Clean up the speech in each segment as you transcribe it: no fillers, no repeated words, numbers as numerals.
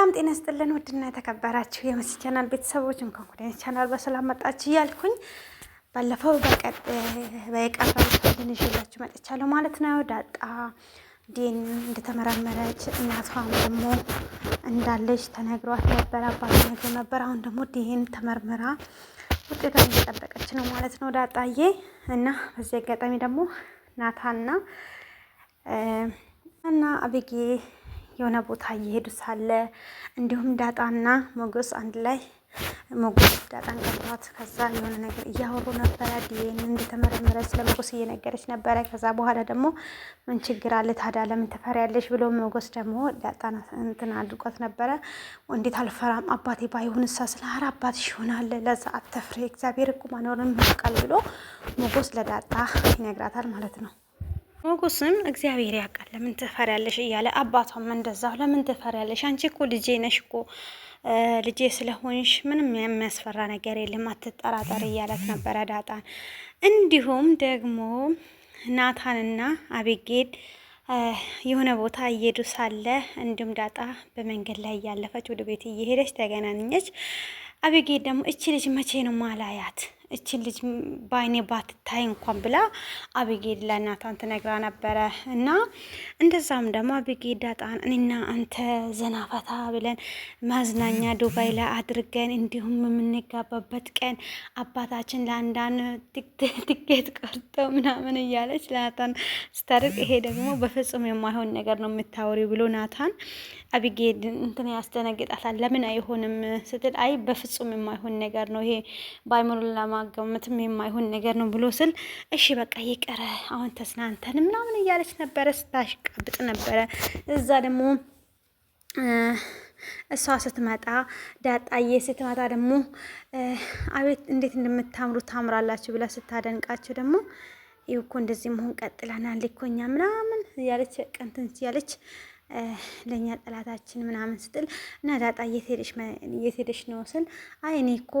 ሰላም ጤና ይስጥልን ውድና የተከበራችሁ የመሲ ቻናል ቤተሰቦች እንኳን ወደ ቻናል በሰላም መጣችሁ እያልኩኝ ባለፈው በቀረው ይዤላችሁ መጥቻለሁ ማለት ነው። ዳጣ ዲን እንደተመረመረች እናቷም ደግሞ እንዳለች ተነግሯት ነበር፣ አባት ነግሮ ነበር። አሁን ደግሞ ዲን ተመርምራ ውጤቷን እየጠበቀች ነው ማለት ነው ዳጣዬ። እና በዚህ አጋጣሚ ደግሞ ናታንና አቤጌ የሆነ ቦታ እየሄዱ ሳለ እንዲሁም ዳጣና ሞገስ አንድ ላይ ሞገስ ዳጣን ቀርቷት ከዛ የሆነ ነገር እያወሩ ነበረ። ዲኤን እንደተመረመረ ስለሞገስ እየነገረች ነበረ። ከዛ በኋላ ደግሞ ምን ችግር አለ ታዲያ ለምን ትፈሪያለሽ ብሎ ሞገስ ደግሞ ዳጣን እንትን አድርጓት ነበረ። እንዴት አልፈራም አባቴ ባይሆንሳ ስለ ኧረ አባትሽ ይሆናል ለዛ አትፍሪ እግዚአብሔር እኮ ማኖርን ያውቃል ብሎ ሞገስ ለዳጣ ይነግራታል ማለት ነው። ሞገስም እግዚአብሔር ያውቃል ለምን ትፈሪያለሽ እያለ አባቷም እንደዛው ለምን ትፈሪያለሽ አንቺ እኮ ልጄ ነሽ እኮ ልጄ ስለሆንሽ ምንም የሚያስፈራ ነገር የለም አትጠራጠር እያለት ነበረ ዳጣን። እንዲሁም ደግሞ ናታንና አቤጌል የሆነ ቦታ እየሄዱ ሳለ እንዲሁም ዳጣ በመንገድ ላይ እያለፈች ወደ ቤት እየሄደች ተገናኘች። አቤጌል ደግሞ እቺ ልጅ መቼ ነው ማላያት እቺን ልጅ ባይኔ ባትታይ እንኳን ብላ አቤጌል ለናታን ትነግራ ነበረ። እና እንደዛም ደግሞ አቤጌል ዳጣን እኔና አንተ ዘና ፈታ ብለን ማዝናኛ ዱባይ ላይ አድርገን እንዲሁም የምንጋባበት ቀን አባታችን ለአንዳንድ ትኬት ቆርጠው ምናምን እያለች ለናታን ስታደርግ ይሄ ደግሞ በፍጹም የማይሆን ነገር ነው የምታወሪው ብሎ ናታን አቤጌል እንትን ያስደነግጣታል። ለምን አይሆንም ስትል አይ በፍጹም የማይሆን ነገር ነው ይሄ ባይሞላ ለማገመትም የማይሆን ነገር ነው ብሎ ስል እሺ በቃ ይቀረ አሁን ተስናንተን ምናምን እያለች ነበረ ስታሽቃብጥ ነበረ። እዛ ደግሞ እሷ ስትመጣ ዳጣዬ ስትመጣ ደግሞ አቤት እንዴት እንደምታምሩ ታምራላችሁ ብላ ስታደንቃቸው ደግሞ ይኸው እኮ እንደዚህ መሆን ቀጥለናል እኮ እኛ ምናምን እያለች ቀንትን ያለች ለኛ ጠላታችን ምናምን ስትል እና ዳጣ የት ሄደሽ ነው ስል አይ እኔ እኮ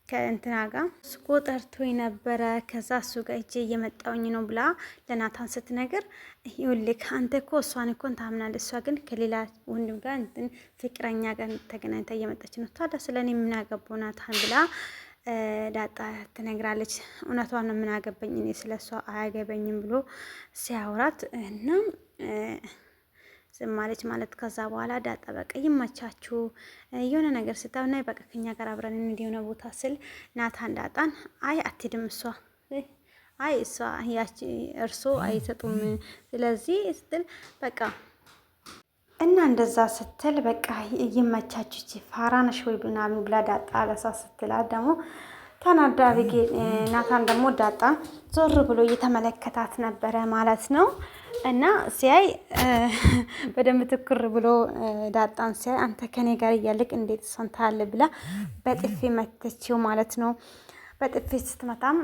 ከእንትና ጋር እሱ ጠርቶኝ ነበረ ከዛ እሱ ጋር እጄ እየመጣውኝ ነው ብላ ለናታን ስትነግር ይኸውልህ አንተ እኮ እሷን እኮ ታምናለህ፣ እሷ ግን ከሌላ ወንድም ጋር እንትን ፍቅረኛ ጋር ተገናኝታ እየመጣች ነው። ታዲያ ስለኔ ምን አገባው ናታን ብላ ዳጣ ትነግራለች። እውነቷን ነው ምን አገባኝ እኔ ስለሷ አያገበኝም ብሎ ሲያወራት እና ዝም አለች ማለት። ከዛ በኋላ ዳጣ በቃ ይመቻችሁ የሆነ ነገር ስታውና በቃ ከኛ ጋር አብረን እንዲሆነ ቦታ ስል ናታን ዳጣን አይ አትሄድም እሷ አይ እሷ ያቺ እርሶ አይሰጡም ስለዚህ ስትል በቃ እና እንደዛ ስትል በቃ ይመቻችሁ ፋራነሽ ወይ ምናምን ብላ ዳጣ ለሳ ስትላት ደግሞ ተናዳ አቤጌል ናታን ደግሞ ዳጣ ዞር ብሎ እየተመለከታት ነበረ ማለት ነው። እና ሲያይ በደንብ ትኩር ብሎ ዳጣን ሲያይ አንተ ከኔ ጋር እያለቅ እንዴት ሰንታለ ብላ በጥፊ መተችው ማለት ነው። በጥፊ ስትመታም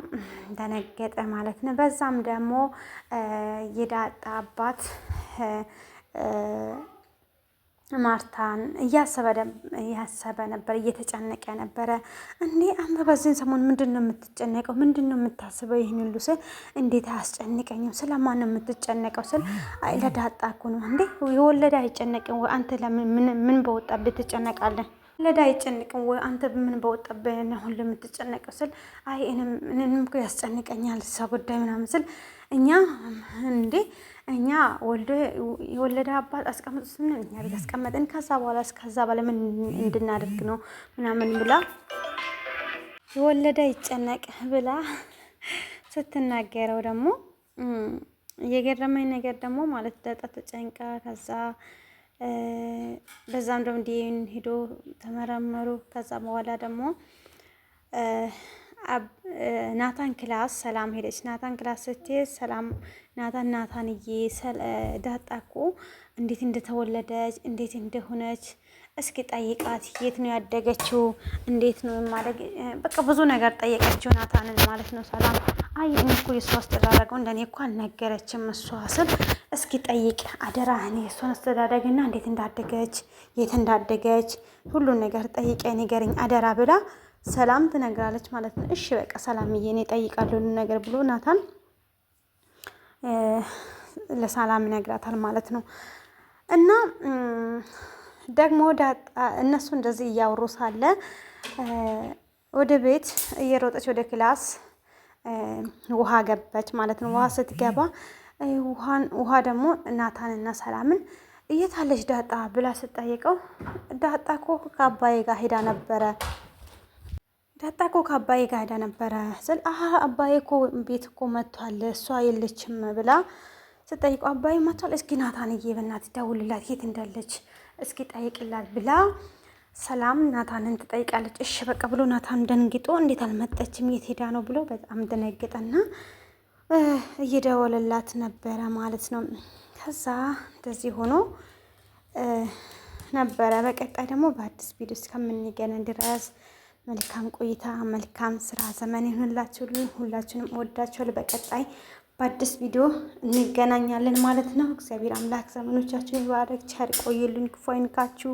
ደነገጠ ማለት ነው። በዛም ደግሞ የዳጣ አባት ማርታን እያሰበ ነበር፣ እየተጨነቀ ነበረ። እንዴ አንተ በዚህን ሰሞን ምንድን ነው የምትጨነቀው? ምንድን ነው የምታስበው? ይህን ሁሉ ስል እንዴት አያስጨንቀኝም? ስለማን ነው የምትጨነቀው ስል አይ ለዳጣ እኮ ነው። እንዴ የወለደ አይጨነቅም ወይ? አንተ ምን በወጣብህ ትጨነቃለህ? ለዳ አይጨንቅም ወይ? አንተ ምን በወጣብህ ነው ሁሉ የምትጨነቀው ስል አይ እኔንም እኮ ያስጨንቀኛል እሷ ጉዳይ ምናምን ስል እኛ የወለደ አባት አስቀምጡት ምን እኛ ቤት አስቀመጥን ከዛ በኋላ ምን እንድናደርግ ነው ምናምን ብላ የወለደ ይጨነቅ ብላ ስትናገረው ደግሞ የገረመኝ ነገር ደግሞ ማለት ዳጣ ተጨንቃ ከዛ በዛም ደግሞ ዲኤን ሄዶ ተመረመሩ። ከዛ በኋላ ደግሞ ናታን ክላስ ሰላም ሄደች። ናታን ክላስ ስትሄድ ሰላም ናታንዬ ዳጣ እኮ እንዴት እንደተወለደች እንዴት እንደሆነች እስኪ ጠይቃት፣ የት ነው ያደገችው፣ እንዴት ነው ማደግ በቃ ብዙ ነገር ጠየቀችው ናታንን ማለት ነው። ሰላም አይ እኔ እኮ የእሷ አስተዳደግ እንደኔ እኮ አልነገረችም እሷ ስል እስኪ ጠይቅ አደራ እኔ የእሷን አስተዳደግና እንዴት እንዳደገች የት እንዳደገች ሁሉን ነገር ጠይቄ ንገረኝ አደራ ብላ ሰላም ትነግራለች ማለት ነው። እሺ በቃ ሰላምዬ እኔ እጠይቃለሁ ነገር ብሎ ናታን ለሰላም ይነግራታል ማለት ነው። እና ደግሞ እነሱ እንደዚህ እያወሩ ሳለ ወደ ቤት እየሮጠች ወደ ክላስ ውሃ ገባች ማለት ነው። ውሃ ስትገባ ውሃ ደግሞ ናታንና ሰላምን እየታለች ዳጣ ብላ ስትጠይቀው ዳጣ እኮ ከአባዬ ጋር ሄዳ ነበረ ስል አባዬ እኮ ቤት እኮ መጥቷል፣ እሷ የለችም ብላ ስትጠይቀው አባዬ መጥቷል፣ እስኪ ናታንዬ በእናትህ ደውልላት የት እንዳለች እስኪ ጠይቅላት ብላ ሰላም ናታንን ትጠይቃለች። እሺ በቃ ብሎ ናታን ደንግጦ እንዴት አልመጠችም የት ሄዳ ነው ብሎ በጣም ደነገጠና እየደወለላት ነበረ ማለት ነው። ከዛ እንደዚህ ሆኖ ነበረ። በቀጣይ ደግሞ በአዲስ ቪዲዮ እስከምንገናኝ ድረስ መልካም ቆይታ፣ መልካም ስራ ዘመን ይሁንላችሁ። ሁላችሁንም እወዳችኋለሁ። በቀጣይ በአዲስ ቪዲዮ እንገናኛለን ማለት ነው። እግዚአብሔር አምላክ ዘመኖቻችሁን ይባርክ፣ ቸር ቆይልን፣ ክፉ አይንካችሁ።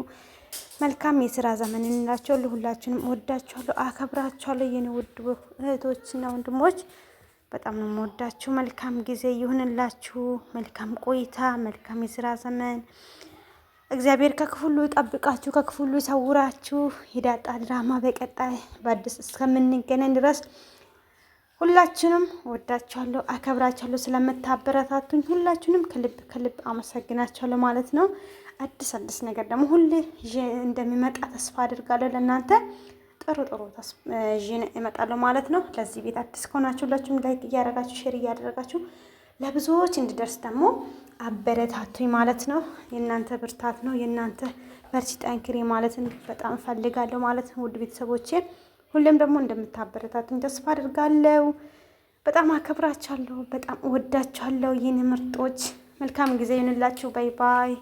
መልካም የስራ ዘመን እንላችሁ። ሁላችሁንም እወዳችኋለሁ፣ አከብራችኋለሁ። የኔ ውድ እህቶችና ወንድሞች በጣም ነው የምወዳችሁ። መልካም ጊዜ ይሁንላችሁ። መልካም ቆይታ፣ መልካም የስራ ዘመን። እግዚአብሔር ከክፉ ሁሉ ይጠብቃችሁ፣ ከክፉ ሁሉ ይሰውራችሁ። የዳጣ ድራማ በቀጣይ በአዲስ እስከምንገናኝ ድረስ ሁላችንም ወዳችኋለሁ፣ አከብራችኋለሁ። ስለምታበረታቱኝ ሁላችሁንም ከልብ ከልብ አመሰግናችኋለሁ ማለት ነው። አዲስ ነገር ደግሞ ሁሌ እንደሚመጣ ተስፋ አድርጋለሁ። ለእናንተ ጥሩ ይዤ እመጣለሁ ማለት ነው። ለዚህ ቤት አዲስ ከሆናችሁ ሁላችሁም ላይክ እያደረጋችሁ ሼር እያደረጋችሁ ለብዙዎች እንዲደርስ ደግሞ አበረታቱኝ ማለት ነው። የእናንተ ብርታት ነው፣ የእናንተ በርቺ ጠንክሪ ማለትን በጣም እፈልጋለሁ ማለት ነው። ውድ ቤተሰቦቼ ሁሌም ደግሞ እንደምታበረታቱኝ ተስፋ አድርጋለሁ። በጣም አከብራችኋለሁ፣ በጣም እወዳችኋለሁ። ይህን ምርጦች መልካም ጊዜ ይሁንላችሁ። ባይ ባይ።